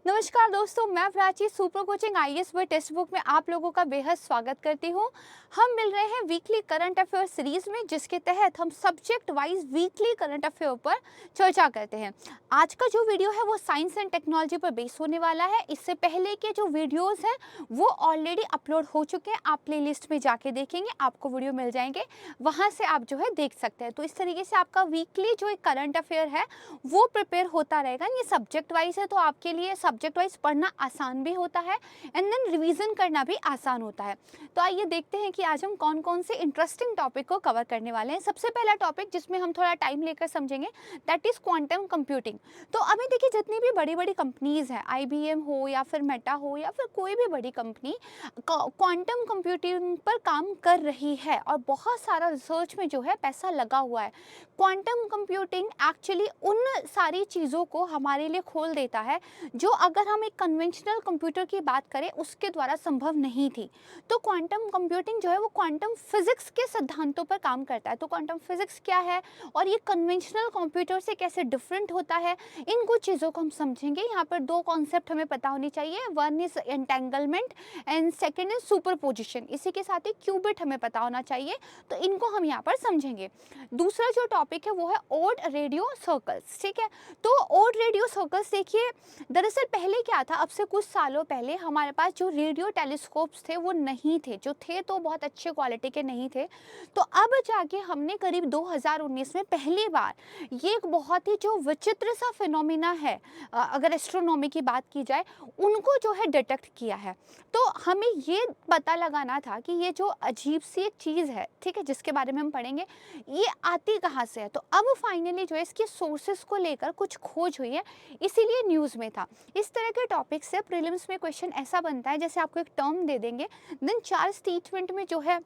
नमस्कार दोस्तों, मैं प्राची सुपर कोचिंग आईएएस व टेक्स्ट बुक में आप लोगों का बेहद स्वागत करती हूँ। हम मिल रहे हैं वीकली करंट अफेयर सीरीज में, जिसके तहत हम subject wise weekly current affair पर चर्चा करते हैं। आज का जो वीडियो है वो साइंस एंड टेक्नोलॉजी पर बेस होने वाला है। इससे पहले के जो वीडियोस हैं वो ऑलरेडी अपलोड हो चुके हैं। आप प्लेलिस्ट में जाके देखेंगे, आपको वीडियो मिल जाएंगे, वहाँ से आप जो है देख सकते हैं। तो इस तरीके से आपका वीकली जो एक करंट अफेयर है वो प्रिपेयर होता रहेगा। ये सब्जेक्ट वाइज है, तो आपके लिए सब्जेक्ट वाइज पढ़ना आसान भी होता है एंड देन रिवीजन करना भी आसान होता है। तो आइए देखते हैं कि आज हम कौन कौन से इंटरेस्टिंग टॉपिक को कवर करने वाले हैं। सबसे पहला टॉपिक जिसमें हम थोड़ा टाइम लेकर समझेंगे, दैट इज क्वांटम कंप्यूटिंग। तो अभी देखिए, जितनी भी बड़ी बड़ी कंपनीज हैं, आईबीएम हो या फिर मेटा हो या फिर कोई भी बड़ी कंपनी क्वांटम कंप्यूटिंग पर काम कर रही है और बहुत सारा रिसर्च में जो है पैसा लगा हुआ है। क्वांटम कंप्यूटिंग एक्चुअली उन सारी चीज़ों को हमारे लिए खोल देता है जो अगर हम एक कन्वेंशनल कंप्यूटर की बात करें उसके द्वारा संभव नहीं थी। तो क्वांटम कंप्यूटिंग जो है वो क्वांटम फिजिक्स के सिद्धांतों पर काम करता है। तो क्वांटम फिजिक्स क्या है और ये कन्वेंशनल कंप्यूटर से कैसे डिफरेंट होता है, इन कुछ चीज़ों को हम समझेंगे। यहाँ पर दो कॉन्सेप्ट हमें पता होनी चाहिए, one is entanglement and second is superposition. इसी के साथ ही क्यूबिट हमें पता होना चाहिए, तो इनको हम यहाँ पर समझेंगे। दूसरा जो टॉपिक है वो है ओड रेडियो सर्कल्स। ठीक है, तो ओड रेडियो सर्कल्स देखिए, दरअसल पहले क्या था, अब से कुछ सालों पहले हमारे पास जो रेडियो टेलीस्कोप्स थे वो नहीं थे, जो थे तो बहुत अच्छे क्वालिटी के नहीं थे। तो अब जाके हमने करीब 2019 में पहली बार ये एक बहुत ही जो विचित्र सा फिनोमिना है, अगर एस्ट्रोनॉमी की बात की जाए, उनको जो है डिटेक्ट किया है। तो हमें ये पता लगाना था कि ये जो अजीब सी एक चीज़ है, ठीक है, जिसके बारे में हम पढ़ेंगे, ये आती कहाँ से है। तो अब फाइनली जो है इसके सोर्सेस को लेकर कुछ खोज हुई है, इसीलिए न्यूज़ में था। इस तरह के टॉपिक से प्रीलिम्स में क्वेश्चन ऐसा बनता है, जैसे आपको एक टर्म दे देंगे, देन 4 स्टेटमेंट में जो है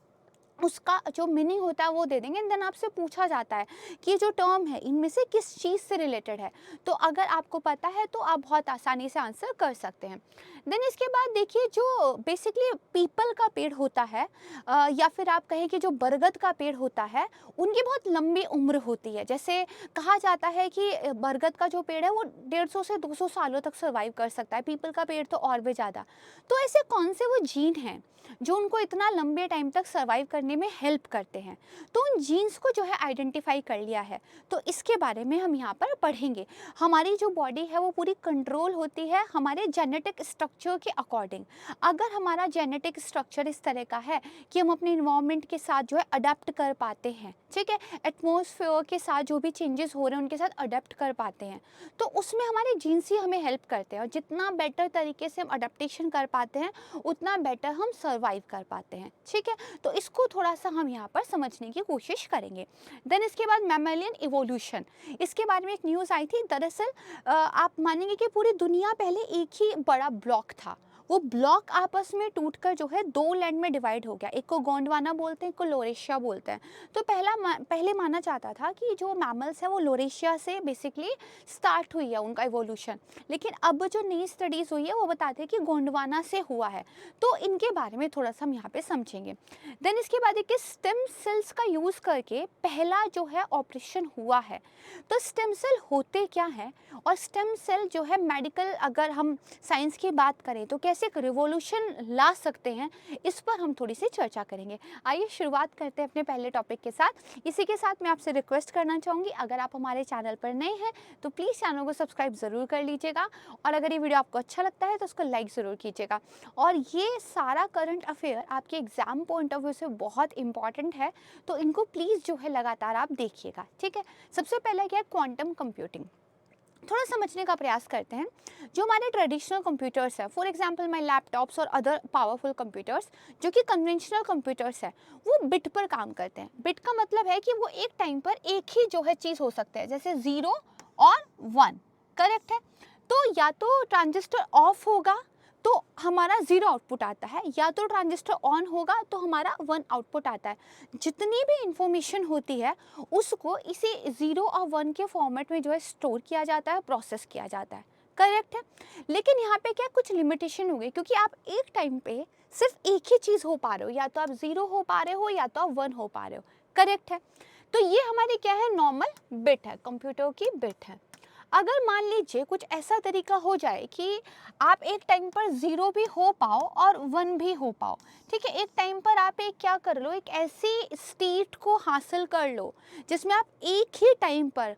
उसका जो मीनिंग होता है वो दे देंगे, देन आपसे पूछा जाता है कि ये जो टर्म है इनमें से किस चीज़ से रिलेटेड है। तो अगर आपको पता है तो आप बहुत आसानी से आंसर कर सकते हैं। देन इसके बाद देखिए, जो बेसिकली पीपल का पेड़ होता है, या फिर आप कहें कि जो बरगद का पेड़ होता है, उनकी बहुत लंबी उम्र होती है। जैसे कहा जाता है कि बरगद का जो पेड़ है वो 150 से 200 सालों तक सर्वाइव कर सकता है, पीपल का पेड़ तो और भी ज़्यादा। तो ऐसे कौन से वो जीन हैं जो उनको इतना लंबे टाइम तक सर्वाइव करने में हेल्प करते हैं। तो उन जीन्स को जो है आइडेंटिफाई कर लिया है, तो इसके बारे में हम यहाँ पर पढ़ेंगे। हमारी जो बॉडी है वो पूरी कंट्रोल होती है हमारे जेनेटिक स्ट्रक्चर के अकॉर्डिंग। अगर हमारा जेनेटिक स्ट्रक्चर इस तरह का है कि हम अपने इन्वायरमेंट के साथ जो है अडेप्ट कर पाते हैं, ठीक है, एटमॉस्फेयर के साथ जो भी चेंजेस हो रहे हैं उनके साथ अडेप्ट कर पाते हैं, तो उसमें हमारे जीन्स ही हमें हेल्प करते हैं। और जितना बेटर तरीके से हम अडेप्टेशन कर पाते हैं उतना बेटर हम सर्वाइव कर पाते हैं। ठीक है, तो इसको थोड़ा सा हम यहाँ पर समझने की कोशिश करेंगे। देन इसके बाद मैमेलियन इवोल्यूशन, इसके बारे में एक न्यूज़ आई थी। दरअसल आप मानेंगे कि पूरी दुनिया पहले एक ही बड़ा ब्लॉक था, वो ब्लॉक आपस में टूटकर जो है दो लैंड में डिवाइड हो गया। एक को गोंडवाना बोलते हैं, एक को लोरेशिया बोलते हैं। तो पहले माना जाता था कि जो मैमल्स हैं वो लोरेशिया से बेसिकली स्टार्ट हुई है उनका इवोल्यूशन, लेकिन अब जो नई स्टडीज़ हुई है वो बताते हैं कि गोंडवाना से हुआ है। तो इनके बारे में थोड़ा सा हम यहाँ पे समझेंगे। देन इसके बाद एक स्टेम सेल्स का यूज़ करके पहला जो है ऑपरेशन हुआ है। तो स्टेम सेल होते क्या हैं और स्टेम सेल जो है मेडिकल, अगर हम साइंस की बात करें तो कैसे रिवॉल्यूशन ला सकते हैं, इस पर हम थोड़ी सी चर्चा करेंगे। आइए शुरुआत करते हैं अपने पहले टॉपिक के साथ। इसी के साथ मैं आपसे रिक्वेस्ट करना चाहूँगी, अगर आप हमारे चैनल पर नए हैं तो प्लीज़ चैनल को सब्सक्राइब ज़रूर कर लीजिएगा, और अगर ये वीडियो आपको अच्छा लगता है तो उसको लाइक ज़रूर कीजिएगा। और ये सारा करंट अफेयर आपके एग्जाम पॉइंट ऑफ व्यू से बहुत इंपॉर्टेंट है, तो इनको प्लीज़ जो है लगातार आप देखिएगा। ठीक है, सबसे पहला क्या है, क्वांटम कंप्यूटिंग। थोड़ा समझने का प्रयास करते हैं। जो हमारे ट्रेडिशनल कंप्यूटर्स हैं, फॉर एग्जांपल माय लैपटॉप्स और अदर पावरफुल कंप्यूटर्स, जो कि कन्वेंशनल कंप्यूटर्स हैं, वो बिट पर काम करते हैं। बिट का मतलब है कि वो एक टाइम पर एक ही जो है चीज़ हो सकते हैं, जैसे 0 और 1। करेक्ट है, तो या तो ट्रांजिस्टर ऑफ होगा तो हमारा 0 आउटपुट आता है, या तो ट्रांजिस्टर ऑन होगा तो हमारा 1 आउटपुट आता है। जितनी भी इंफॉर्मेशन होती है उसको इसी 0 और 1 के फॉर्मेट में जो है स्टोर किया जाता है, प्रोसेस किया जाता है। करेक्ट है, लेकिन यहाँ पे क्या कुछ लिमिटेशन हो गई, क्योंकि आप एक टाइम पे सिर्फ एक ही चीज़ हो पा रहे हो, या तो आप 0 हो पा रहे हो या तो आप 1 हो पा रहे हो। करेक्ट है, तो ये हमारी क्या है, नॉर्मल बिट है, कंप्यूटर की बिट है। अगर मान लीजिए कुछ ऐसा तरीका हो जाए कि आप एक टाइम पर ज़ीरो भी हो पाओ और वन भी हो पाओ, ठीक है, एक टाइम पर आप एक क्या कर लो, एक ऐसी स्टेट को हासिल कर लो जिसमें आप एक ही टाइम पर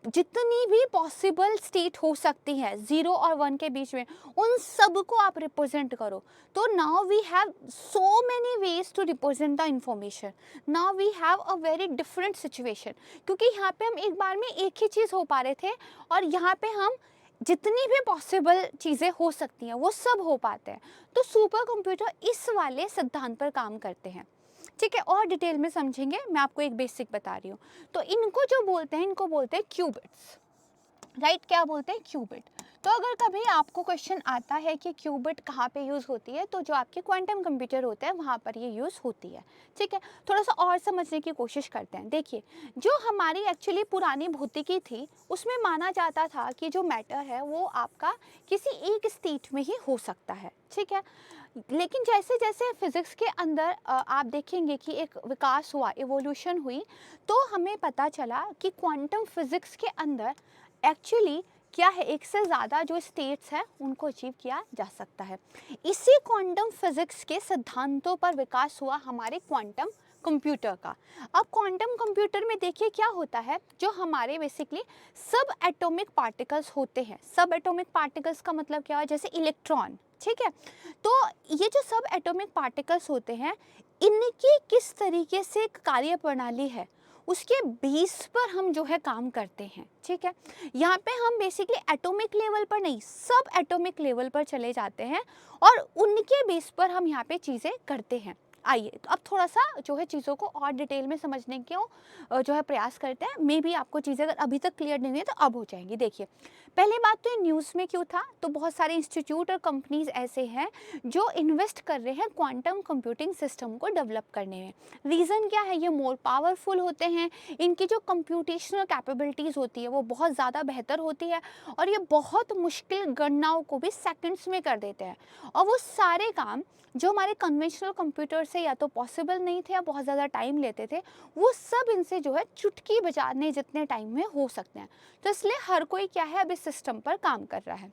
जितनी भी पॉसिबल स्टेट हो सकती है ज़ीरो और वन के बीच में, उन सब को आप रिप्रेजेंट करो। तो now we have so many ways to represent the information, now we have a very different situation, क्योंकि यहाँ पे हम एक बार में एक ही चीज़ हो पा रहे थे और यहाँ पे हम जितनी भी पॉसिबल चीज़ें हो सकती हैं वो सब हो पाते हैं। तो सुपर कंप्यूटर इस वाले सिद्धांत पर काम करते हैं, ठीक है। और डिटेल में समझेंगे, मैं आपको एक बेसिक बता रही हूँ। तो इनको जो बोलते हैं, इनको बोलते हैं क्यूबिट्स, राइट। क्या बोलते हैं? क्यूबिट। तो अगर कभी आपको क्वेश्चन आता है कि क्यूबिट कहाँ पे यूज़ होती है, तो जो आपके क्वांटम कंप्यूटर होते हैं वहाँ पर ये यूज़ होती है, ठीक है। थोड़ा सा और समझने की कोशिश करते हैं। देखिए, जो हमारी एक्चुअली पुरानी भौतिकी थी उसमें माना जाता था कि जो मैटर है वो आपका किसी एक स्टेट में ही हो सकता है, ठीक है। लेकिन जैसे जैसे फिज़िक्स के अंदर आप देखेंगे कि एक विकास हुआ, इवोल्यूशन हुई, तो हमें पता चला कि क्वांटम फिज़िक्स के अंदर एक्चुअली क्या है, एक से ज़्यादा जो स्टेट्स हैं उनको अचीव किया जा सकता है। इसी क्वांटम फिज़िक्स के सिद्धांतों पर विकास हुआ हमारे क्वांटम कंप्यूटर का। अब क्वांटम कंप्यूटर में देखिए क्या होता है, जो हमारे बेसिकली सब एटॉमिक पार्टिकल्स होते हैं। सब एटॉमिक पार्टिकल्स का मतलब क्या है? जैसे इलेक्ट्रॉन, ठीक है। तो ये जो सब एटॉमिक पार्टिकल्स होते हैं, इनकी किस तरीके से कार्य प्रणाली है उसके बेस पर हम जो है काम करते हैं, ठीक है। यहाँ पे हम बेसिकली एटॉमिक लेवल पर नहीं, सब एटॉमिक लेवल पर चले जाते हैं और उनके बेस पर हम यहाँ पे चीज़ें करते हैं। आइए तो अब थोड़ा सा जो है चीज़ों को और डिटेल में समझने के जो है प्रयास करते हैं। मे बी आपको चीज़ें अगर अभी तक क्लियर नहीं है तो अब हो जाएंगी। देखिए, पहली बात तो ये न्यूज़ में क्यों था, तो बहुत सारे इंस्टीट्यूट और कंपनीज ऐसे हैं जो इन्वेस्ट कर रहे हैं क्वांटम कंप्यूटिंग सिस्टम को डेवलप करने में। रीज़न क्या है? ये मोर पावरफुल होते हैं, इनकी जो कंप्यूटेशनल कैपेबिलिटीज़ होती है वो बहुत ज़्यादा बेहतर होती है और ये बहुत मुश्किल गणनाओं को भी सेकंड्स में कर देते हैं। और वो सारे काम जो हमारे कन्वेंशनल कंप्यूटर से या तो पॉसिबल नहीं थे या बहुत ज़्यादा टाइम लेते थे, वो सब इनसे जो है चुटकी बजाने जितने टाइम में हो सकते हैं। तो इसलिए हर कोई क्या है, अब इस सिस्टम पर काम कर रहा है।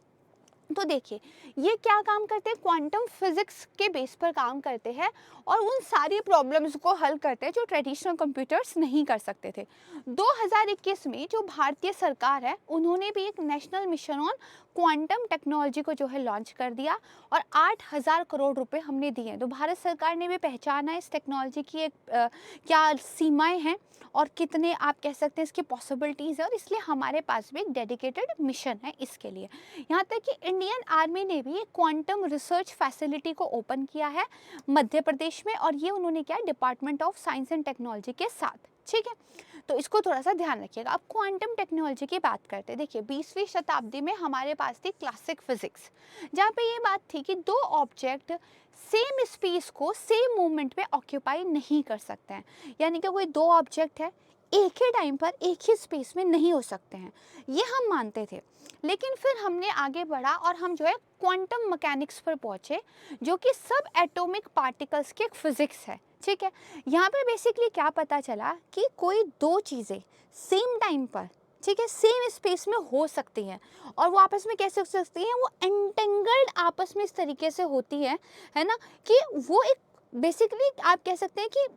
तो देखिए, ये क्या काम करते हैं, क्वांटम फिजिक्स के बेस पर काम करते हैं और उन सारी प्रॉब्लम्स को हल करते हैं जो ट्रेडिशनल कंप्यूटर्स नहीं कर सकते थे। 2021 में जो भारतीय सरकार है उन्होंने भी एक national mission on quantum technology को जो है लॉन्च कर दिया और 8,000 करोड़ रुपए हमने दिए हैं। तो भारत सरकार ने भी पहचाना है इस टेक्नोलॉजी की एक क्या सीमाएं हैं और कितने आप कह सकते हैं इसकी पॉसिबिलिटीज़ है, और इसलिए हमारे पास भी एक डेडिकेटेड मिशन है इसके लिए। यहाँ तक कि इंडियन आर्मी ने भी एक क्वांटम रिसर्च फैसिलिटी को ओपन किया है मध्य प्रदेश में, और ये उन्होंने किया department of science and technology के साथ, ठीक है। तो इसको थोड़ा सा ध्यान रखिएगा। अब क्वांटम टेक्नोलॉजी की बात करते हैं। देखिए, 20वीं शताब्दी में हमारे पास थी क्लासिक फिजिक्स, जहाँ पे ये बात थी कि दो ऑब्जेक्ट सेम स्पेस को सेम मोमेंट में ऑक्यूपाई नहीं कर सकते हैं, यानी कि कोई दो ऑब्जेक्ट है एक ही टाइम पर एक ही स्पेस में नहीं हो सकते हैं, ये हम मानते थे। लेकिन फिर हमने आगे बढ़ा और हम जो है क्वांटम मैकेनिक्स पर पहुंचे, जो कि सब एटॉमिक पार्टिकल्स की एक फिजिक्स है, ठीक है। यहाँ पर बेसिकली क्या पता चला कि कोई दो चीज़ें सेम टाइम पर, ठीक है, सेम स्पेस में हो सकती हैं, और वो आपस में कैसे हो सकती हैं, वो एंटेंगल्ड आपस में इस तरीके से होती है ना, कि वो एक बेसिकली आप कह सकते हैं कि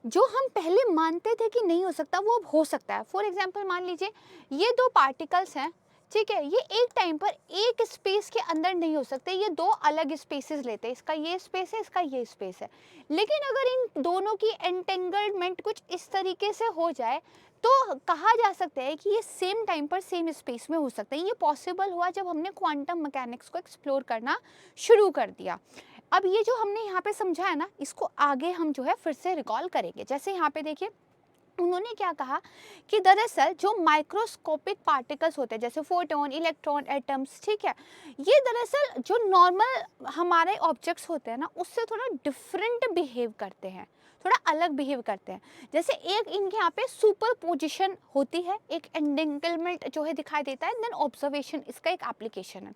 जो हम पहले मानते थे कि नहीं हो सकता वो अब हो सकता है। फॉर एग्जाम्पल मान लीजिए ये दो पार्टिकल्स हैं, ठीक है, ये एक टाइम पर एक स्पेस के अंदर नहीं हो सकते, ये दो अलग स्पेसेस लेते हैं, इसका ये स्पेस है, इसका ये स्पेस है। लेकिन अगर इन दोनों की एंटेंगलमेंट कुछ इस तरीके से हो जाए तो कहा जा सकता है कि ये सेम टाइम पर सेम स्पेस में हो सकते हैं। ये पॉसिबल हुआ जब हमने क्वांटम मैकेनिक्स को एक्सप्लोर करना शुरू कर दिया। अब ये जो हमने यहाँ पे समझा है ना, इसको आगे हम जो है फिर से रिकॉल करेंगे। जैसे यहाँ पे देखिए, उन्होंने क्या कहा कि दरअसल जो माइक्रोस्कोपिक पार्टिकल्स होते हैं जैसे फोटोन, इलेक्ट्रॉन, एटम्स, ठीक है, ये दरअसल जो नॉर्मल हमारे ऑब्जेक्ट्स होते हैं ना उससे थोड़ा डिफरेंट बिहेव करते हैं, थोड़ा अलग बिहेव करते हैं। जैसे एक इनके यहाँ पे सुपर पोजिशन होती है, एक एंटेंगलमेंट जो है दिखाई देता है, देन ऑब्जर्वेशन इसका एक एप्लीकेशन है।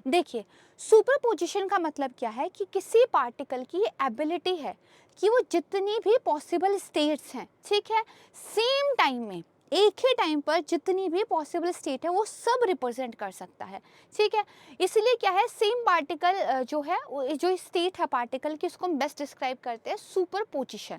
देखिए, सुपर पोजिशन का मतलब क्या है कि किसी पार्टिकल की ये एबिलिटी है कि वो जितनी भी पॉसिबल स्टेट्स हैं, ठीक है, सेम टाइम में एक ही टाइम पर जितनी भी पॉसिबल स्टेट है वो सब रिप्रेजेंट कर सकता है, ठीक है। इसलिए क्या है, सेम पार्टिकल जो है जो स्टेट है पार्टिकल की, उसको हम बेस्ट डिस्क्राइब करते हैं सुपरपोजिशन।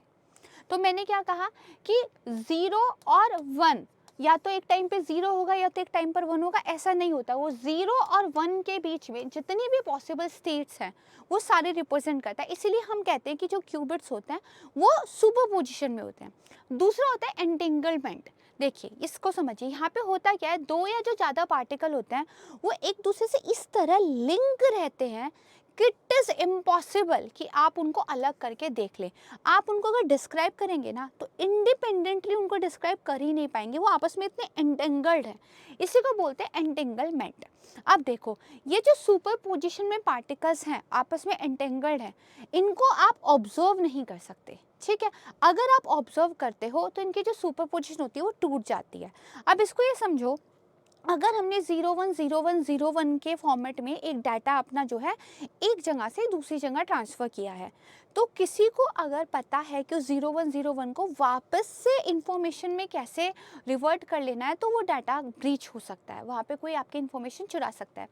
तो मैंने क्या कहा कि 0 और 1, या तो एक टाइम पे 0 होगा या तो एक टाइम पर 1 होगा, ऐसा नहीं होता। वो 0 और 1 के बीच में जितनी भी पॉसिबल स्टेट्स हैं वो सारे रिप्रेजेंट करता है। इसीलिए हम कहते हैं कि जो क्यूबिट्स होते हैं वो सुपरपोजिशन में होते हैं। दूसरा होता है एंटेंगलमेंट। देखिए इसको समझिए, यहाँ पे होता क्या है, दो या जो ज़्यादा पार्टिकल होते हैं वो एक दूसरे से इस तरह लिंक रहते हैं कि इट इज़ इम्पॉसिबल कि आप उनको अलग करके देख लें। आप उनको अगर डिस्क्राइब करेंगे ना तो इंडिपेंडेंटली उनको डिस्क्राइब कर ही नहीं पाएंगे, वो आपस में इतने एंटेंगल्ड हैं। इसी को बोलते हैं एंटेंगलमेंट। अब देखो, ये जो सुपर पोजिशन में पार्टिकल्स हैं आपस में एंटेंगल्ड हैं, इनको आप ऑब्जर्व नहीं कर सकते, ठीक है। अगर आप ऑब्जर्व करते हो तो इनकी जो सुपर पोजिशन होती है वो टूट जाती है। अब इसको ये समझो, अगर हमने 010101 के फॉर्मेट में एक डाटा अपना जो है एक जगह से दूसरी जगह ट्रांसफ़र किया है, तो किसी को अगर पता है कि 0101 को वापस से इंफॉर्मेशन में कैसे रिवर्ट कर लेना है, तो वो डाटा ब्रीच हो सकता है, वहाँ पे कोई आपकी इंफॉर्मेशन चुरा सकता है।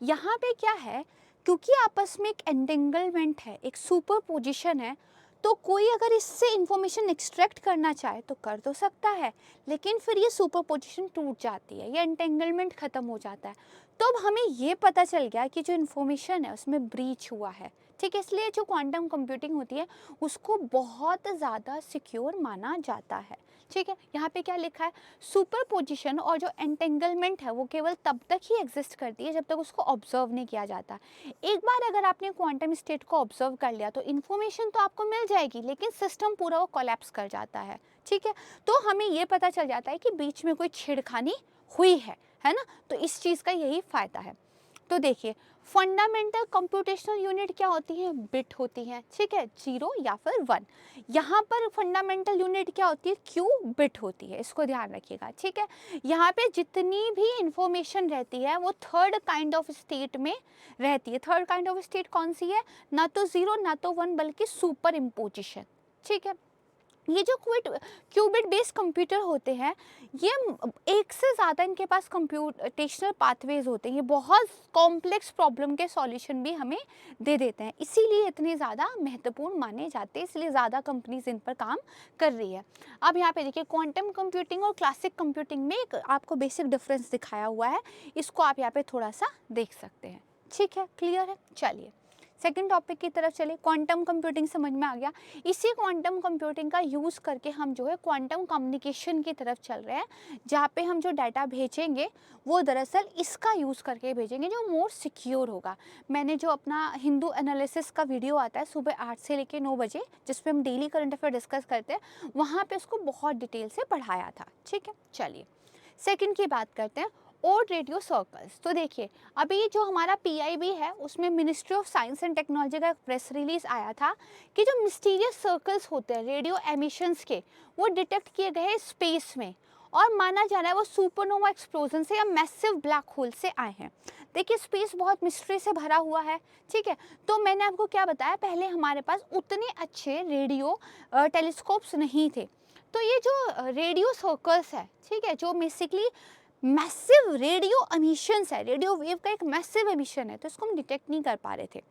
यहाँ पे क्या है, क्योंकि आपस में एक एंटेंगलमेंट है, एक सुपर पोजिशन है, तो कोई अगर इससे इंफॉर्मेशन एक्सट्रैक्ट करना चाहे तो कर तो सकता है, लेकिन फिर ये सुपरपोजिशन टूट जाती है, ये एंटेंगलमेंट ख़त्म हो जाता है। तो अब हमें ये पता चल गया कि जो इन्फॉर्मेशन है उसमें ब्रीच हुआ है, ठीक है। इसलिए जो क्वांटम कंप्यूटिंग होती है उसको बहुत ज़्यादा सिक्योर माना जाता है, ठीक है। यहाँ पे क्या लिखा है, सुपरपोजिशन और जो एंटेंगलमेंट है वो केवल तब तक ही एग्जिस्ट करती है जब तक उसको ऑब्जर्व नहीं किया जाता। एक बार अगर आपने क्वांटम स्टेट को ऑब्जर्व कर लिया तो इन्फॉर्मेशन तो आपको मिल जाएगी, लेकिन सिस्टम पूरा वो कोलैप्स कर जाता है, ठीक है। तो हमें ये पता चल जाता है कि बीच में कोई छेड़खानी हुई है ना। तो इस चीज़ का यही फ़ायदा है। तो देखिए, फंडामेंटल कंप्यूटेशनल यूनिट क्या होती है, बिट होती है, ठीक है, 0 या फिर 1। यहाँ पर फंडामेंटल यूनिट क्या होती है, क्यू बिट होती है, इसको ध्यान रखिएगा, ठीक है। यहाँ पे जितनी भी इंफॉर्मेशन रहती है वो थर्ड काइंड ऑफ स्टेट में रहती है। थर्ड काइंड ऑफ स्टेट कौन सी है, ना तो 0 ना तो 1 बल्कि सुपर इम्पोजिशन, ठीक है। ये जो क्यूबिट बेस्ड कंप्यूटर होते हैं, ये एक से ज़्यादा इनके पास कंप्यूटेशनल पाथवेज होते हैं, ये बहुत कॉम्प्लेक्स प्रॉब्लम के सॉल्यूशन भी हमें दे देते हैं, इसीलिए इतने ज़्यादा महत्वपूर्ण माने जाते हैं, इसलिए ज़्यादा कंपनीज इन पर काम कर रही है। अब यहाँ पे देखिए, क्वांटम कंप्यूटिंग और क्लासिक कंप्यूटिंग में एक आपको बेसिक डिफरेंस दिखाया हुआ है, इसको आप यहाँ पे थोड़ा सा देख सकते हैं, ठीक है, क्लियर है। चलिए सेकंड टॉपिक की तरफ चले। क्वांटम कंप्यूटिंग समझ में आ गया। इसी क्वांटम कंप्यूटिंग का यूज़ करके हम जो है क्वांटम कम्युनिकेशन की तरफ चल रहे हैं, जहाँ पे हम जो डाटा भेजेंगे वो दरअसल इसका यूज़ करके भेजेंगे जो मोर सिक्योर होगा। मैंने जो अपना हिंदू एनालिसिस का वीडियो आता है सुबह 8 से लेकर 9 बजे, जिसपे हम डेली करंट अफेयर डिस्कस करते हैं, वहाँ पे उसको बहुत डिटेल से पढ़ाया था, ठीक है। चलिए सेकंड की बात करते हैं, ओड रेडियो सर्कल्स। तो देखिए, अभी जो हमारा पीआईबी है उसमें ministry of science and technology का एक प्रेस रिलीज आया था कि जो मिस्टीरियस सर्कल्स होते हैं रेडियो एमिशंस के, वो डिटेक्ट किए गए हैं स्पेस में, और माना जा रहा है वो सुपरनोवा एक्सप्लोजन से या मैसिव ब्लैक होल से आए हैं। देखिए स्पेस बहुत मिस्ट्री से भरा हुआ है, ठीक है। तो मैंने आपको क्या बताया, पहले हमारे पास उतने अच्छे रेडियो टेलीस्कोप्स नहीं थे, तो ये जो रेडियो सर्कल्स है, ठीक है, जो बेसिकली मैसिव रेडियो एमिशंस है, रेडियो वेव का एक मैसिव एमिशन है, तो इसको हम डिटेक्ट नहीं कर पा रहे थे।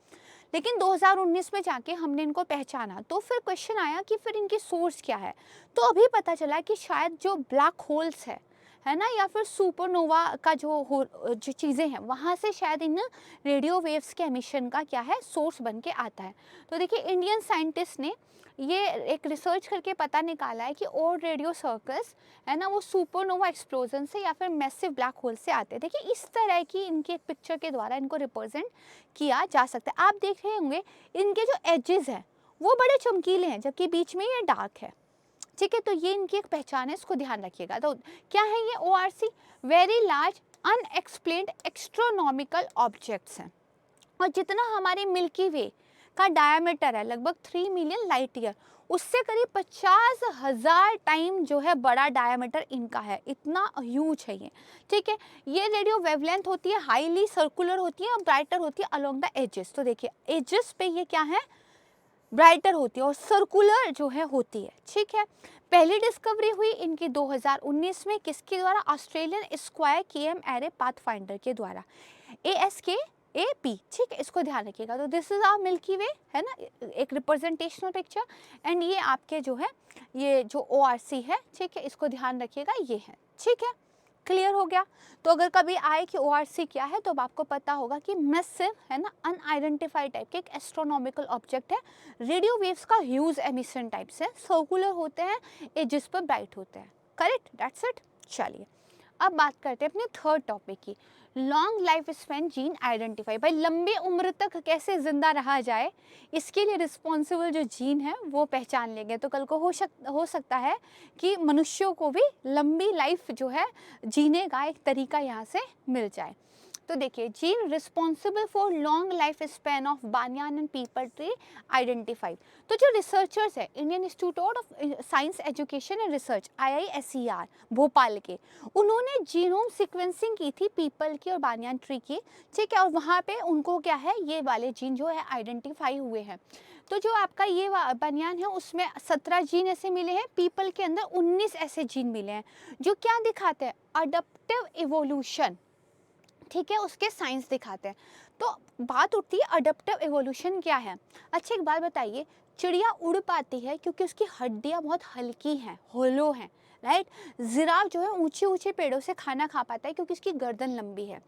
लेकिन 2019 में जाके हमने इनको पहचाना, तो फिर क्वेश्चन आया कि फिर इनकी सोर्स क्या है। तो अभी पता चला कि शायद जो ब्लैक होल्स है ना, या फिर सुपरनोवा का जो चीज़ें हैं वहाँ से शायद इन रेडियो वेव्स के एमिशन का क्या है, सोर्स बन के आता है। तो देखिए इंडियन साइंटिस्ट ने ये एक रिसर्च करके पता निकाला है कि और रेडियो सर्कल्स है ना, वो सुपरनोवा एक्सप्लोजन से या फिर मैसिव ब्लैक होल से आते हैं। देखिए इस तरह की इनकी एक पिक्चर के द्वारा इनको रिप्रेजेंट किया जा सकता है। आप देख रहे होंगे इनके जो एजेस हैं वो बड़े चमकीले हैं, जबकि बीच में ये डार्क है, ठीक है। तो ये इनकी एक पहचान है, इसको ध्यान रखिएगा। तो क्या है ये ORC, very large unexplained astronomical objects हैं, और जितना हमारे मिल्की वे का डायमीटर है लगभग 3 मिलियन लाइट ईयर, उससे करीब 50,000 टाइम जो है बड़ा डायमीटर इनका है, इतना ह्यूज है ये, ठीक है। ये रेडियो वेवलेंथ होती है हाईली सर्कुलर होती है और ब्राइटर होती है अलोंग द एजेस। तो देखिए एजेस पे ये क्या है, ब्राइटर होती है और सर्कुलर जो है होती है, ठीक है। पहली डिस्कवरी हुई इनकी 2019 में, किसके द्वारा? Australian square KM array pathfinder के द्वारा, ASKAP, ठीक है, इसको ध्यान रखिएगा। तो this is our Milky Way, है ना, एक रिप्रेजेंटेशनल पिक्चर। एंड ये आपके जो है ये जो ORC है, ठीक है, इसको ध्यान रखिएगा, ये है, ठीक है, क्लियर हो गया। तो अगर कभी आए कि ORC क्या है, तो अब आपको पता होगा कि मैसिव, है ना, अनआइडेंटिफाइड टाइप के एक एस्ट्रोनॉमिकल ऑब्जेक्ट है, रेडियो वेव्स का ह्यूज एमिशन टाइप से, सर्कुलर होते हैं, एजिस पर ब्राइट होते हैं, करेक्ट, दैट्स इट। चलिए अब बात करते हैं अपने थर्ड टॉपिक की, long life span gene identify. भाई लंबी उम्र तक कैसे जिंदा रहा जाए, इसके लिए रिस्पॉन्सिबल जो जीन है वो पहचान लेंगे, तो कल को हो सकता है कि मनुष्यों को भी लंबी लाइफ जो है जीने का एक तरीका यहाँ से मिल जाए। तो देखिए, gene responsible for long life span of Baniyan and people tree identified. तो जो रिसर्चर्स है Indian institute of science education and research IISER Bhopal के, उन्होंने जीनोम सीक्वेंसिंग की थी पीपल की और बानियान ट्री की, ठीक है, और वहाँ पे उनको क्या है, ये वाले जीन जो है आइडेंटिफाई हुए हैं। तो जो आपका ये बनियान है उसमें 17 जीन ऐसे मिले हैं, पीपल के अंदर 19 ऐसे जीन मिले हैं जो क्या दिखाते हैं, अडप्टिव इवोल्यूशन, ठीक है, उसके साइंस दिखाते हैं। तो बात उठती है अडप्टिव एवोल्यूशन क्या है। अच्छा एक बात बताइए, चिड़िया उड़ पाती है क्योंकि उसकी हड्डियां बहुत हल्की हैं, होलो हैं, राइट। जिराफ जो है ऊंचे ऊंचे पेड़ों से खाना खा पाता है क्योंकि उसकी गर्दन लंबी है।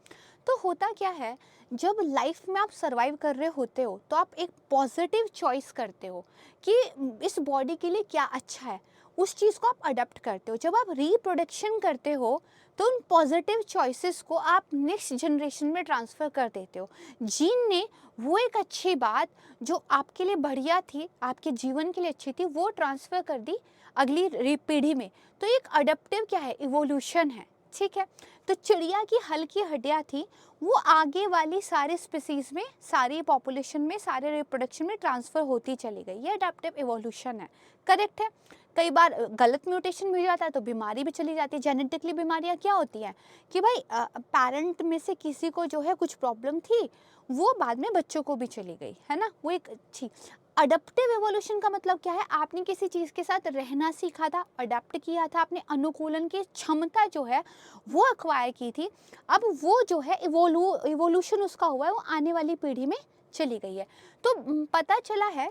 तो होता क्या है, जब लाइफ में आप सरवाइव कर रहे होते हो तो आप एक पॉजिटिव चॉइस करते हो कि इस बॉडी के लिए क्या अच्छा है, उस चीज़ को आप अडप्ट करते हो। जब आप रिप्रोडक्शन करते हो तो उन पॉजिटिव चॉइसेस को आप नेक्स्ट जनरेशन में ट्रांसफ़र कर देते हो। जीन ने वो एक अच्छी बात जो आपके लिए बढ़िया थी, आपके जीवन के लिए अच्छी थी, वो ट्रांसफ़र कर दी अगली पीढ़ी में। तो एक अडप्टिव क्या है, इवोल्यूशन है, ठीक है। तो चिड़िया की हल्की हड्डियाँ थी, वो आगे वाली सारे स्पीसीज में, सारी पॉपुलेशन में, सारे रिप्रोडक्शन में ट्रांसफ़र होती चली गई। ये अडप्टिव इवोल्यूशन है, करेक्ट है। कई बार गलत म्यूटेशन मिल जाता है तो बीमारी भी चली जाती है। जेनेटिकली बीमारियां क्या होती हैं कि भाई पेरेंट में से किसी को जो है कुछ प्रॉब्लम थी, वो बाद में बच्चों को भी चली गई, है ना, वो एक अच्छी। अडप्टिव एवोल्यूशन का मतलब क्या है, आपने किसी चीज़ के साथ रहना सीखा था, अडप्ट किया था, आपने अनुकूलन की क्षमता जो है वो एक्वायर की थी, अब वो जो है इवोल्यूशन उसका हुआ है, वो आने वाली पीढ़ी में चली गई है। तो पता चला है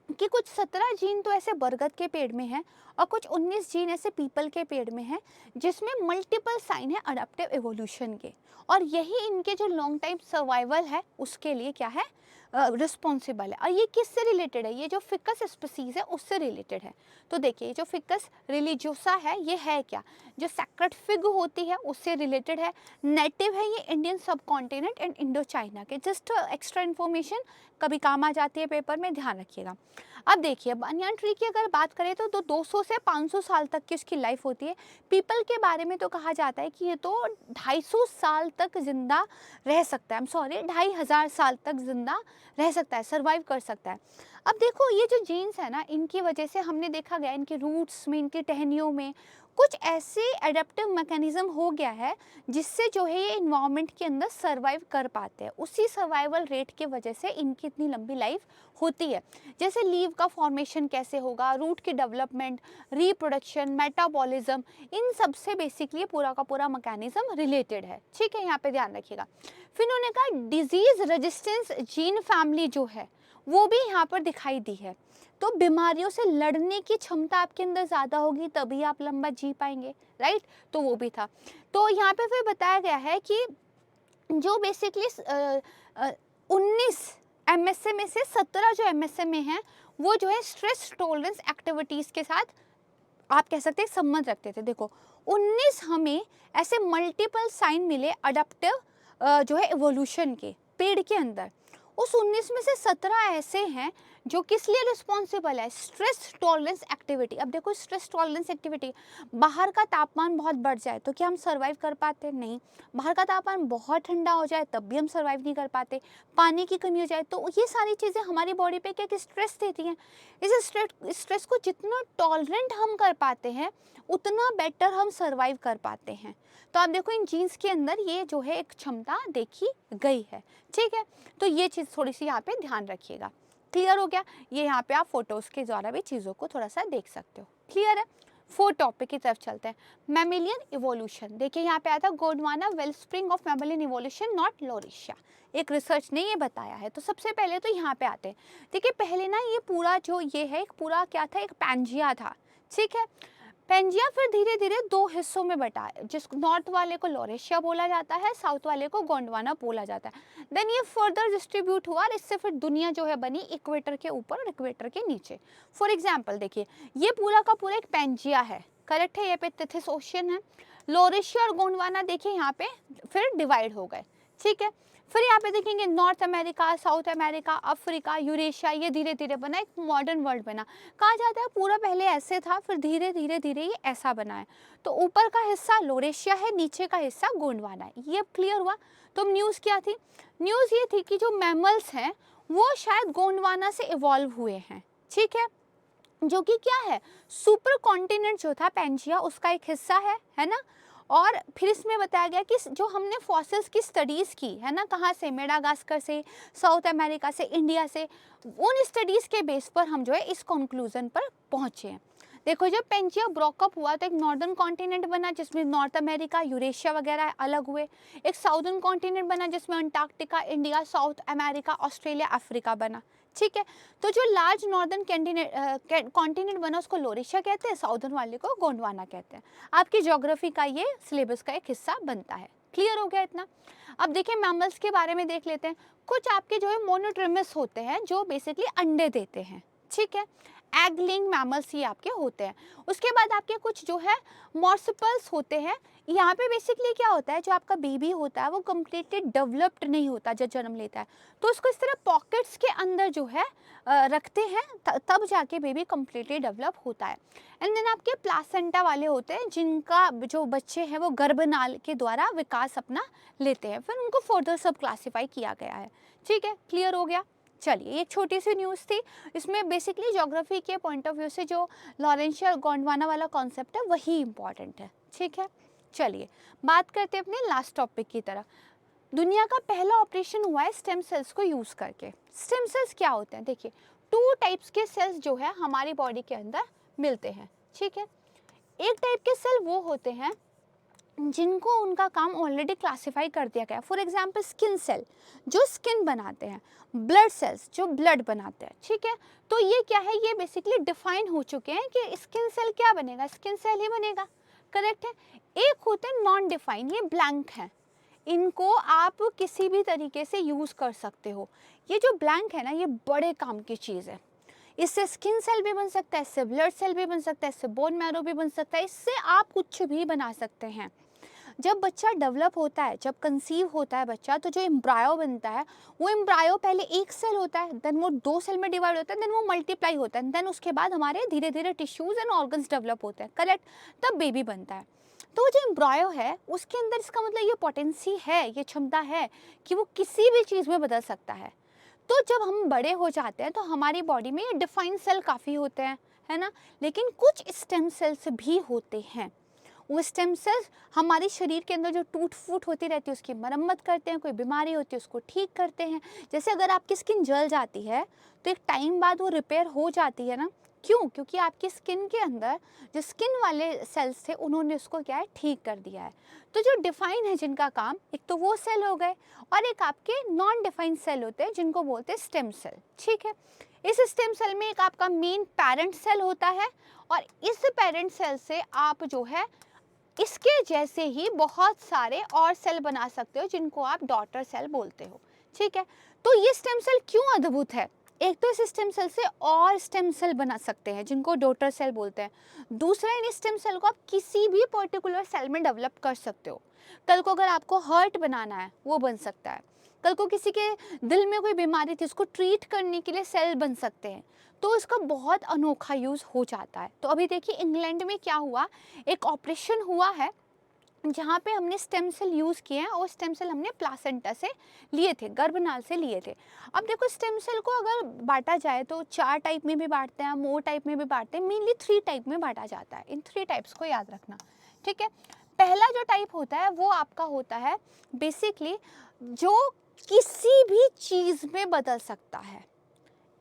कि कुछ 17 जीन तो ऐसे बरगद के पेड़ में हैं और कुछ 19 जीन ऐसे पीपल के पेड़ में हैं जिसमें मल्टीपल साइन है अडप्टिव एवोल्यूशन के, और यही इनके जो लॉन्ग टाइम सर्वाइवल है उसके लिए क्या है, रिस्पॉन्सिबल है। और ये किससे रिलेटेड है, ये जो फिकस स्पीसीज है उससे रिलेटेड है। तो देखिए जो फिकस रिलीजियोसा है ये है क्या, जो सैक्रेड फिग होती है उससे रिलेटेड है। नेटिव है ये इंडियन सब कॉन्टिनेंट एंड इंडो चाइना के। जस्ट एक्स्ट्रा इन्फॉर्मेशन कभी काम आ जाती है पेपर में, ध्यान रखिएगा। अब देखिए बनियान ट्री की अगर बात करें तो 200 से 500 साल तक की इसकी लाइफ होती है। पीपल के बारे में तो कहा जाता है कि ये तो 250 साल तक जिंदा रह सकता है, I'm sorry 2500 साल तक जिंदा रह सकता है, सर्वाइव कर सकता है। अब देखो ये जो जीन्स है ना, इनकी वजह से हमने देखा गया इनके रूट्स में, इनकी टहनियों में कुछ ऐसे एडेप्टिव मैकेनिज्म हो गया है जिससे जो है ये इन्वायरमेंट के अंदर सर्वाइव कर पाते हैं। उसी सर्वाइवल रेट की वजह से इनकी इतनी लंबी लाइफ होती है। जैसे लीव का फॉर्मेशन कैसे होगा, रूट की डेवलपमेंट, रिप्रोडक्शन, मेटाबॉलिज्म, इन सब से बेसिकली पूरा का पूरा मैकेनिज्म रिलेटेड है, ठीक है, यहाँ पे ध्यान रखिएगा। फिर उन्होंने कहा डिजीज रेजिस्टेंस जीन फैमिली जो है वो भी यहाँ पर दिखाई दी है। तो बीमारियों से लड़ने की क्षमता आपके अंदर ज़्यादा होगी तभी आप लंबा जी पाएंगे, राइट। तो वो भी था। तो यहाँ पे फिर बताया गया है कि जो बेसिकली 19 MSA में से 17 जो MSA में हैं वो जो है स्ट्रेस टॉलरेंस एक्टिविटीज़ के साथ आप कह सकते हैं संबंध रखते थे। देखो 19 हमें ऐसे मल्टीपल साइन मिले अडप्टिव जो है एवोल्यूशन के पेड़ के अंदर। उस 19 में से 17 ऐसे हैं जो किस लिए रिस्पॉन्सिबल है, स्ट्रेस टॉलरेंस एक्टिविटी। अब देखो स्ट्रेस टॉलरेंस एक्टिविटी, बाहर का तापमान बहुत बढ़ जाए तो क्या हम सर्वाइव कर पाते? नहीं। बाहर का तापमान बहुत ठंडा हो जाए तब भी हम सर्वाइव नहीं कर पाते। पानी की कमी हो जाए तो ये सारी चीज़ें हमारी बॉडी पे क्या स्ट्रेस देती हैं। इस स्ट्रेस को जितना टॉलरेंट हम कर पाते हैं उतना बेटर हम सर्वाइव कर पाते हैं। तो आप देखो इन जीन्स के अंदर ये जो है एक क्षमता देखी गई है, ठीक है। तो ये चीज़ थोड़ी सी यहाँ पे ध्यान रखिएगा। क्लियर हो गया। ये यहाँ पे आप फोटोज़ के द्वारा भी चीज़ों को थोड़ा सा देख सकते हो। क्लियर है। फोर्थ टॉपिक की तरफ चलते हैं, मैमिलियन इवोल्यूशन। देखिए यहाँ पे आता है Gondwana well spring of mammalian evolution not Laurasia. एक रिसर्च ने ये बताया है। तो सबसे पहले तो यहाँ पे आते हैं। देखिए पहले ना ये पूरा जो ये है एक पूरा क्या था, एक पैंजिया था, ठीक है। पेंजिया फिर धीरे धीरे दो हिस्सों में बटा, जिस नॉर्थ वाले को लोरेशिया बोला जाता है, साउथ वाले को गोंडवाना बोला जाता है। देन ये फर्दर डिस्ट्रीब्यूट हुआ और इससे फिर दुनिया जो है बनी इक्वेटर के ऊपर और इक्वेटर के नीचे। फॉर एग्जाम्पल देखिए ये पूरा का पूरा एक पेंजिया है, करेक्ट है। ये पे तिथिस ओशियन है। लोरेशिया और गोंडवाना देखिए यहाँ पे फिर डिवाइड हो गए, ठीक है। फिर यहाँ पे देखेंगे north America, south America, Africa, Eurasia, ये धीरे धीरे बना, एक मॉडर्न वर्ल्ड बना। कहा जाता है पूरा पहले ऐसे था, फिर धीरे धीरे धीरे ये ऐसा बना है। तो ऊपर का हिस्सा लोरेशिया है, नीचे का हिस्सा गोंडवाना है। ये अब क्लियर हुआ। तो न्यूज़ क्या थी? न्यूज़ ये थी कि जो मैमल्स हैं वो शायद गोंडवाना से इवॉल्व हुए हैं, ठीक है। जो कि क्या है, सुपर कॉन्टिनेंट जो था पेंजिया उसका एक हिस्सा है ना। और फिर इसमें बताया गया कि जो हमने फॉसिल्स की स्टडीज़ की है ना, कहाँ से, मेडागास्कर से, साउथ अमेरिका से, इंडिया से, उन स्टडीज़ के बेस पर हम जो है इस कंक्लूजन पर पहुँचे हैं। देखो जब पेंजिया ब्रोकअप हुआ तो एक नॉर्दर्न कॉन्टिनेंट बना जिसमें नॉर्थ अमेरिका, यूरेशिया वगैरह अलग हुए। एक साउदर्न कॉन्टिनेंट बना जिसमें Antarctica, India, south America, Australia, Africa बना, ठीक है। तो जो लार्ज नॉर्दर्न कॉन्टिनेंट बना उसको लोरेशिया कहते हैं, साउदर्न वाले को गोंडवाना कहते हैं। आपकी ज्योग्राफी का ये सिलेबस का एक हिस्सा बनता है। क्लियर हो गया इतना। अब देखिए मैमल्स के बारे में देख लेते हैं। कुछ आपके जो है मोनोट्रिमस होते हैं जो बेसिकली अंडे देते हैं, ठीक है। एग लेइंग मैमल्स ये आपके होते हैं। उसके बाद आपके कुछ जो है मॉर्सिपल्स होते हैं। यहाँ पे बेसिकली क्या होता है, जो आपका बेबी होता है वो कम्प्लीटली डेवलप्ड नहीं होता जब जन्म लेता है, तो उसको इस तरह पॉकेट्स के अंदर जो है रखते हैं, तब जाके बेबी कम्प्लीटली डेवलप होता है। एंड देन आपके प्लासेंटा वाले होते हैं जिनका जो बच्चे हैं वो गर्भनाल के द्वारा विकास अपना लेते हैं, फिर उनको फर्दर सब क्लासीफाई किया गया है, ठीक है। क्लियर हो गया। चलिए एक छोटी सी न्यूज़ थी, इसमें बेसिकली ज्योग्राफी के पॉइंट ऑफ व्यू से जो लॉरेंशिया और गोंडवाना वाला कॉन्सेप्ट है वही इंपॉर्टेंट है, ठीक है। चलिए बात करते हैं अपने लास्ट टॉपिक की तरफ। दुनिया का पहला ऑपरेशन हुआ है स्टेम सेल्स को यूज़ करके। स्टेम सेल्स क्या होते हैं? देखिए 2 टाइप्स के सेल्स जो है हमारी बॉडी के अंदर मिलते हैं, ठीक है। एक टाइप के सेल वो होते हैं जिनको उनका काम ऑलरेडी क्लासिफाई कर दिया गया। फॉर एग्जाम्पल स्किन सेल जो स्किन बनाते हैं, ब्लड सेल्स जो ब्लड बनाते हैं, ठीक है। तो ये क्या है, ये बेसिकली डिफाइन हो चुके हैं कि स्किन सेल क्या बनेगा, स्किन सेल ही बनेगा, करेक्ट है। एक होते हैं नॉन डिफाइन, ये ब्लैंक है, इनको आप किसी भी तरीके से यूज़ कर सकते हो। ये जो ब्लैंक है ना ये बड़े काम की चीज़ है। इससे स्किन सेल भी बन सकता है, इससे ब्लड सेल भी बन सकता है, इससे बोन मैरो भी बन सकता है, इससे आप कुछ भी बना सकते हैं। जब बच्चा डेवलप होता है, जब कंसीव होता है बच्चा, तो जो एम्ब्रायो बनता है वो एम्ब्रायो पहले एक सेल होता है, देन वो 2 सेल में डिवाइड होता है, देन वो मल्टीप्लाई होता है, देन उसके बाद हमारे धीरे धीरे टिश्यूज़ एंड ऑर्गन्स डेवलप होते हैं, करेक्ट। तब बेबी बनता है। तो जो एम्ब्रायो है उसके अंदर इसका मतलब ये पोटेंसी है, ये क्षमता है कि वो किसी भी चीज़ में बदल सकता है। तो जब हम बड़े हो जाते हैं तो हमारी बॉडी में ये डिफाइंड सेल काफ़ी होते हैं, है ना। लेकिन कुछ स्टेम सेल्स भी होते हैं। वो स्टेम सेल्स हमारे शरीर के अंदर जो टूट फूट होती रहती है उसकी मरम्मत करते हैं, कोई बीमारी होती है उसको ठीक करते हैं। जैसे अगर आपकी स्किन जल जाती है तो एक टाइम बाद वो रिपेयर हो जाती है ना, क्यों? क्योंकि आपकी स्किन के अंदर जो स्किन वाले सेल्स थे उन्होंने उसको क्या है, ठीक कर दिया है। तो जो डिफाइन है जिनका काम, एक तो वो सेल हो गए और एक आपके नॉन डिफाइंड सेल होते हैं जिनको बोलते हैं स्टेम सेल, ठीक है। इस स्टेम सेल में एक आपका मेन पेरेंट सेल होता है और इस पेरेंट सेल से आप जो है इसके जैसे ही बहुत सारे और सेल बना सकते हो जिनको आप डॉटर सेल बोलते हो, ठीक है। तो ये स्टेम सेल क्यों अद्भुत है? एक तो इस स्टेम सेल से और स्टेम सेल बना सकते हैं जिनको डॉटर सेल बोलते हैं। दूसरा, इन स्टेम सेल को आप किसी भी पर्टिकुलर सेल में डेवलप कर सकते हो। कल को अगर आपको हार्ट बनाना है वो बन सकता है, कल को किसी के दिल में कोई बीमारी थी उसको ट्रीट करने के लिए सेल बन सकते हैं। तो इसका बहुत अनोखा यूज़ हो जाता है। तो अभी देखिए इंग्लैंड में क्या हुआ, एक ऑपरेशन हुआ है जहाँ पे हमने स्टेम सेल यूज़ किए हैं और स्टेम सेल हमने प्लासेंटा से लिए थे, गर्भनाल से लिए थे। अब देखो स्टेम सेल को अगर बांटा जाए तो 4 टाइप में भी बांटते हैं, मोर टाइप में भी बांटते हैं, मेनली 3 टाइप में बांटा जाता है। इन 3 टाइप्स को याद रखना, ठीक है। पहला जो टाइप होता है वो आपका होता है बेसिकली जो किसी भी चीज़ में बदल सकता है।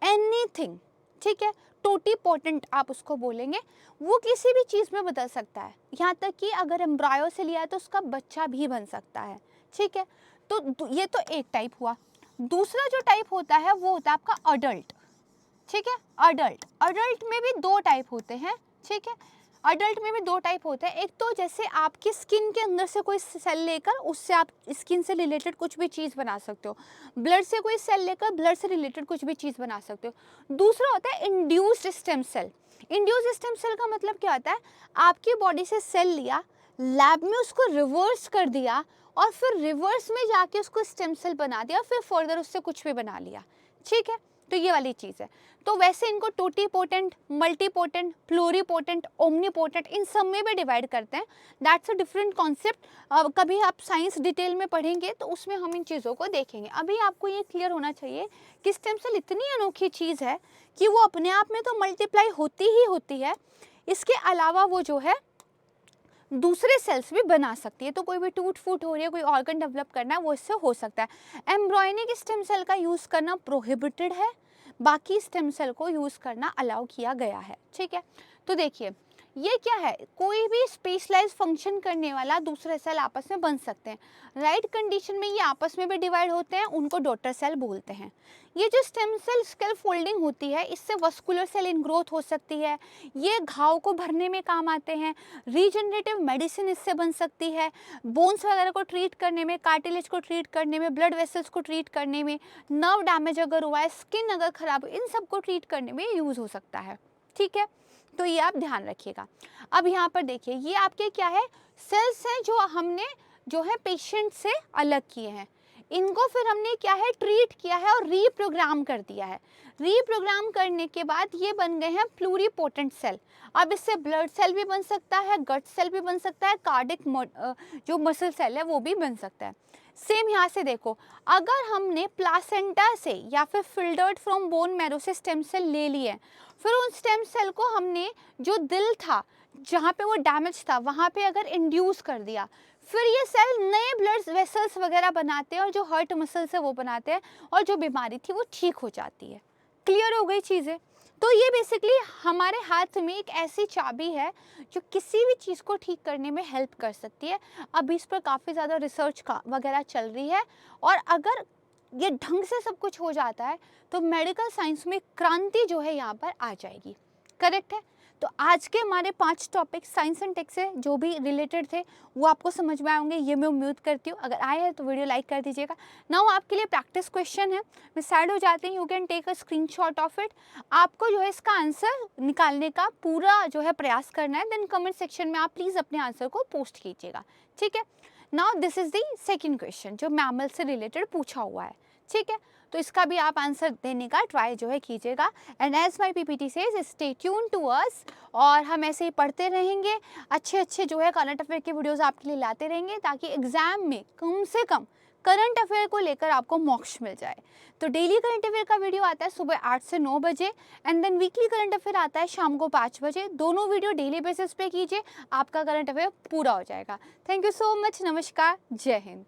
एनीथिंग, ठीक है, टोटी पोटेंट आप उसको बोलेंगे, वो किसी भी चीज़ में बदल सकता है, यहाँ तक कि अगर एम्ब्रायो से लिया है तो उसका बच्चा भी बन सकता है, ठीक है। तो ये तो एक टाइप हुआ। दूसरा जो टाइप होता है वो होता है आपका अडल्ट, ठीक है। अडल्ट, अडल्ट में भी दो टाइप होते हैं, ठीक है। अडल्ट में भी दो टाइप होते हैं, एक तो जैसे आपकी स्किन के अंदर से कोई सेल लेकर उससे आप स्किन से रिलेटेड कुछ भी चीज़ बना सकते हो, ब्लड से कोई सेल लेकर ब्लड से रिलेटेड कुछ भी चीज़ बना सकते हो। दूसरा होता है induced stem cell. Induced stem cell का मतलब क्या होता है, आपकी बॉडी से सेल लिया, लैब में उसको रिवर्स कर दिया और फिर रिवर्स में जाके उसको स्टेम सेल बना दिया, फिर फर्दर उससे कुछ भी बना लिया, ठीक है। तो ये वाली चीज़ है। तो वैसे इनको टोटीपोटेंट, मल्टीपोटेंट, प्लूरीपोटेंट, ओमनीपोटेंट, इन सब में भी डिवाइड करते हैं। That's a different concept. कभी आप साइंस डिटेल में पढ़ेंगे तो उसमें हम इन चीज़ों को देखेंगे। अभी आपको ये क्लियर होना चाहिए कि स्टेम सेल इतनी अनोखी चीज़ है कि वो अपने आप में तो मल्टीप्लाई होती ही होती है, इसके अलावा वो जो है दूसरे सेल्स भी बना सकती है। तो कोई भी टूट फूट हो रही है, कोई ऑर्गन डेवलप करना है, वो इससे हो सकता है। एम्ब्रॉयनिक स्टेम सेल का यूज़ करना प्रोहिबिटेड है, बाकी स्टेम सेल को यूज़ करना अलाउ किया गया है, ठीक है। तो देखिए ये क्या है, कोई भी स्पेशलाइज फंक्शन करने वाला दूसरे सेल आपस में बन सकते हैं। राइट कंडीशन में ये आपस में भी डिवाइड होते हैं, उनको डॉटर सेल बोलते हैं। ये जो स्टेम सेल स्केल फोल्डिंग होती है, इससे वस्कुलर सेल इनग्रोथ हो सकती है, ये घाव को भरने में काम आते हैं, रीजनरेटिव मेडिसिन इससे बन सकती है, बोन्स वगैरह को ट्रीट करने में, कार्टिलेज को ट्रीट करने में, ब्लड वेसल्स को ट्रीट करने में, नर्व डैमेज अगर हुआ है, स्किन अगर खराब हो, इन सब को ट्रीट करने में यूज़ हो सकता है, ठीक है। तो ये आप ध्यान रखिएगा। अब यहाँ पर देखिए ये आपके क्या है, सेल्स हैं जो हमने जो है पेशेंट से अलग किए हैं, इनको फिर हमने क्या है ट्रीट किया है और रीप्रोग्राम कर दिया है। रीप्रोग्राम करने के बाद ये बन गए हैं प्लूरीपोटेंट सेल। अब इससे ब्लड सेल भी बन सकता है, गट सेल भी बन सकता है, कार्डिक जो मसल सेल है वो भी बन सकता है। सेम यहाँ से देखो, अगर हमने प्लासेंटा से या फिर फिल्टर्ड फ्रॉम बोन मैरो से स्टेम सेल ले लिए, फिर उन स्टेम सेल को हमने जो दिल था जहाँ पे वो डैमेज था वहाँ पे अगर इंड्यूस कर दिया, फिर ये सेल नए ब्लड वेसल्स वगैरह बनाते हैं और जो हर्ट मसल्स है वो बनाते हैं और जो बीमारी थी वो ठीक हो जाती है। क्लियर हो गई चीज़ें। तो ये बेसिकली हमारे हाथ में एक ऐसी चाबी है जो किसी भी चीज़ को ठीक करने में हेल्प कर सकती है। अभी इस पर काफ़ी ज़्यादा रिसर्च का वगैरह चल रही है और अगर ये ढंग से सब कुछ हो जाता है तो मेडिकल साइंस में क्रांति जो है यहाँ पर आ जाएगी। करेक्ट है। तो आज के हमारे 5 टॉपिक साइंस एंड टेक से जो भी रिलेटेड थे वो आपको समझ में आएंगे, ये मैं उम्मीद करती हूँ। अगर आए हैं तो वीडियो लाइक कर दीजिएगा। नाउ आपके लिए प्रैक्टिस क्वेश्चन है, मैं साइड हो जाती हूँ, you can take a screenshot of it. आपको जो है इसका आंसर निकालने का पूरा जो है प्रयास करना है, देन कमेंट सेक्शन में आप प्लीज़ अपने आंसर को पोस्ट कीजिएगा, ठीक है। Now this is the second question जो मैमल से रिलेटेड पूछा हुआ है, ठीक है। तो इसका भी आप आंसर देने का ट्राई जो है कीजिएगा। And as my PPT says stay tuned to us, और हम ऐसे ही पढ़ते रहेंगे, अच्छे अच्छे जो है करंट अफेयर के वीडियोस आपके लिए लाते रहेंगे ताकि एग्जाम में कम से कम करंट अफेयर को लेकर आपको मॉक्स मिल जाए। तो डेली करंट अफेयर का वीडियो आता है सुबह 8 से 9 बजे, and then weekly current affair आता है शाम को 5 बजे। दोनों वीडियो डेली बेसिस पे कीजिए, आपका करंट अफेयर पूरा हो जाएगा। थैंक यू सो मच, नमस्कार, जय हिंद।